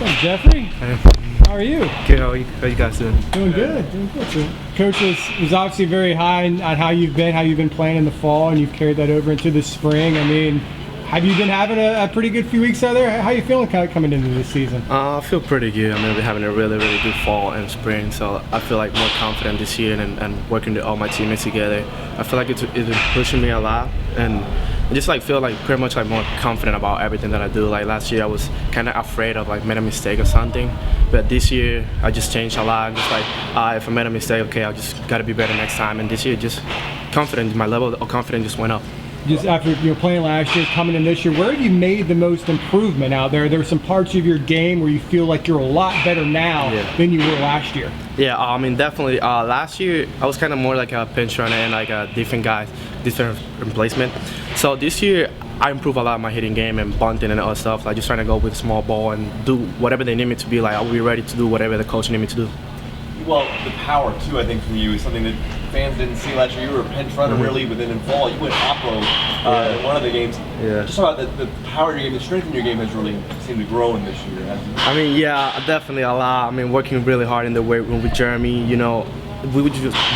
Hey, Gephry. Hey. How are you? Good. How you guys doing? Doing good. So, Coach was obviously very high on how you've been playing in the fall, and you've carried that over into the spring. I mean, have you been having a pretty good few weeks out there? How are you feeling kind of coming into this season? I feel pretty good. I mean, we're having a really good fall and spring, so I feel like more confident this year and working with all my teammates together. I feel like it's been pushing me a lot, and I just feel like pretty much more confident about everything that I do. Like last year, I was kind of afraid of making a mistake or something, but this year I just changed a lot. I'm just if I made a mistake, okay, I just got to be better next time. And this year, just confidence, my level of confidence just went up. Just after playing last year, coming in this year, where have you made the most improvement out there? There are some parts of your game where you feel like you're a lot better now than you were last year. Yeah, I mean, definitely. Last year, I was kind of more like a pinch runner and a different replacement. So this year, I improved a lot of my hitting game and bunting and other stuff. Just trying to go with a small ball and do whatever they need me to be. I'll be ready to do whatever the coach need me to do. Well, the power too, I think, from you is something that fans didn't see last year. You were a pinch runner really, but then in fall you went oppo in one of the games. Yeah. Just about the power of your game, the strength in your game has really seemed to grow in this year, hasn't it? I mean, yeah, definitely a lot. I mean, working really hard in the weight room with Jeremy. We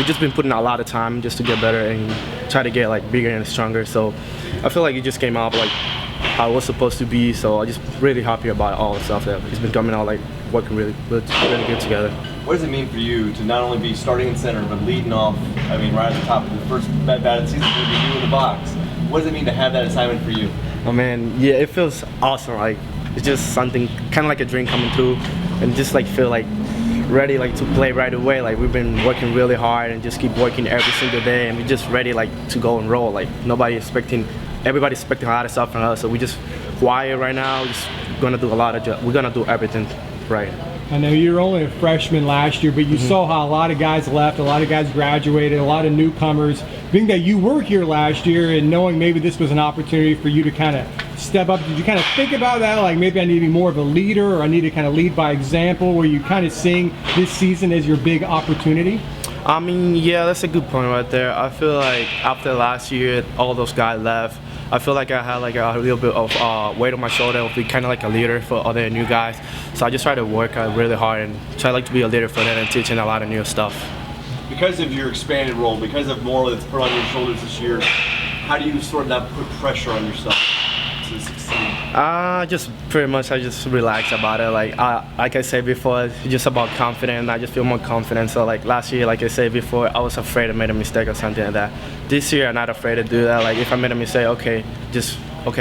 just been putting a lot of time just to get better and try to get bigger and stronger. So I feel like it just came out how it was supposed to be. So I'm just really happy about all the stuff that has been coming out, working really good together. What does it mean for you to not only be starting in center, but leading off, I mean, right at the top of the first bat of the season, going to be you in the box? What does it mean to have that assignment for you? Oh man, yeah, it feels awesome. It's just something, kind of like a dream coming true, and just feel ready to play right away. We've been working really hard and just keep working every single day, and we're just ready to go and roll. Everybody's expecting a lot of stuff from us, so we just quiet right now. Just gonna do we're gonna do everything right. I know you were only a freshman last year, but you saw how a lot of guys left, a lot of guys graduated, a lot of newcomers. Being that you were here last year and knowing maybe this was an opportunity for you to kind of step up, did you kind of think about that? Maybe I need to be more of a leader, or I need to kind of lead by example? Were you kind of seeing this season as your big opportunity? I mean, yeah, that's a good point right there. I feel like after last year, all those guys left. I feel like I had a little bit of weight on my shoulder of being kind of a leader for other new guys. So I just try to work really hard and try to be a leader for them and teaching a lot of new stuff. Because of your expanded role, because of more that's put on your shoulders this year, how do you sort of not put pressure on yourself to succeed? Just pretty much I just relax about it. Like I said before, it's just about confidence. I just feel more confident. So last year, like I said before, I was afraid to make a mistake or something like that. This year, I'm not afraid to do that. If I made a mistake, okay,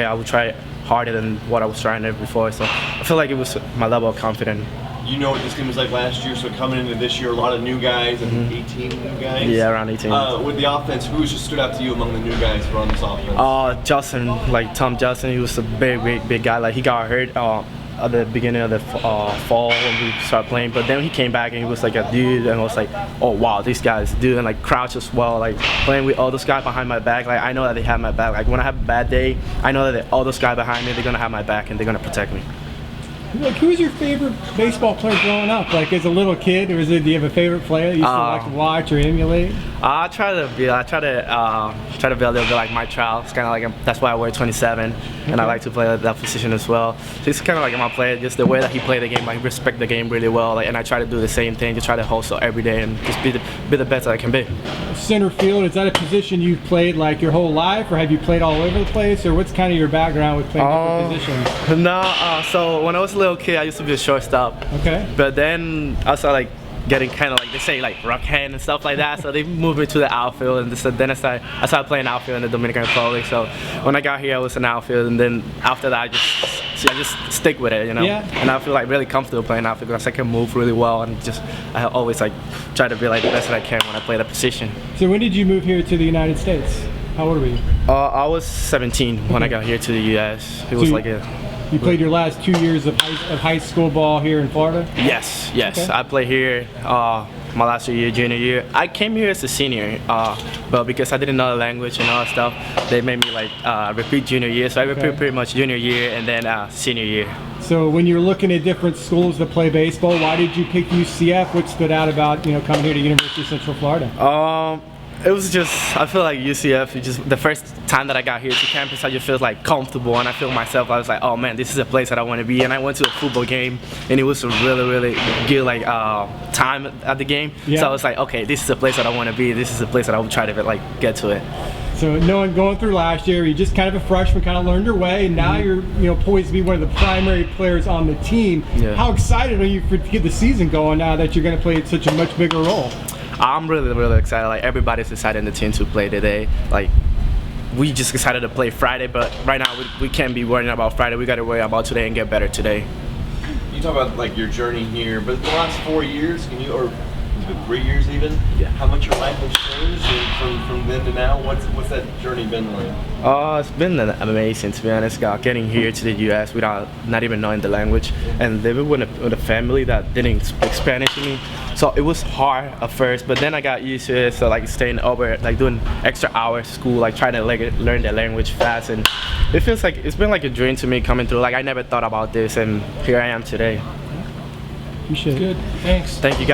I will try it harder than what I was trying to before. So I feel like it was my level of confidence. You know what this team was like last year, so coming into this year, a lot of new guys, I think 18 new guys. Yeah, around 18. With the offense, who's just stood out to you among the new guys who are on this offense? Justin, Tom Justin, he was a big guy. He got hurt at the beginning of the fall when we started playing, but then he came back and he was a dude, and I was oh wow, these guys do, and Crouch as well, playing with all those guys behind my back. I know that they have my back. When I have a bad day, I know that all those guys behind me, they're gonna have my back and they're gonna protect me. Who was your favorite baseball player growing up? As a little kid, or do you have a favorite player that you used to watch or emulate? I try to be a little bit like my child. It's kind of that's why I wear 27, and I like to play that position as well. So it's kind of my player, just the way that he played the game. I respect the game really well, and I try to do the same thing, just try to hustle every day and just be the best that I can be. Center field, is that a position you've played your whole life, or have you played all over the place, or what's kind of your background with playing different positions? No, so when I was a little kid, I used to be a shortstop. Okay. But then I started getting kind of they say rough hand and stuff like that, so they moved me to the outfield, and then I started playing outfield in the Dominican Republic. So when I got here, I was in outfield, and then after that I just stick with it, Yeah. And I feel really comfortable playing outfield because I can move really well, and I always try to be the best that I can when I play the position. So when did you move here to the United States? How old were you? I was 17 when I got here to the U.S. It was You played your last 2 years of high school ball here in Florida? Yes. Okay. I played here my last year, junior year. I came here as a senior, but because I didn't know the language and all that stuff, they made me repeat junior year. So I repeat pretty much junior year and then senior year. So when you're looking at different schools to play baseball, why did you pick UCF? What stood out about coming here to University of Central Florida? It was just, I feel like UCF, just the first time that I got here to campus, I just feel like comfortable, and I feel myself, I was like, oh man, this is a place that I want to be. And I went to a football game, and it was a really, really good like time at the game. Yeah. So I was like, okay, this is a place that I want to be. This is a place that I will try to like get to it. So going through last year, you're just kind of a freshman, kind of learned your way, and now you're poised to be one of the primary players on the team. Yeah. How excited are you to get the season going now that you're going to play such a much bigger role? I'm really, really excited. Like everybody's excited in the team to play today. Like we just decided to play Friday, but right now we can't be worrying about Friday. We got to worry about today and get better today. You talk about like your journey here, but the last 4 years, can you, or 3 years even? Yeah. How much your life has changed from then to now? What's that journey been like? It's been amazing, to be honest. Getting here to the U.S. without not even knowing the language, and living with a family that didn't speak Spanish to me. So it was hard at first, but then I got used to it. So like staying over, like doing extra hours school, like trying to learn the language fast, and it feels like it's been like a dream to me coming through. Like I never thought about this, and here I am today. You should. Good. Thanks. Thank you guys.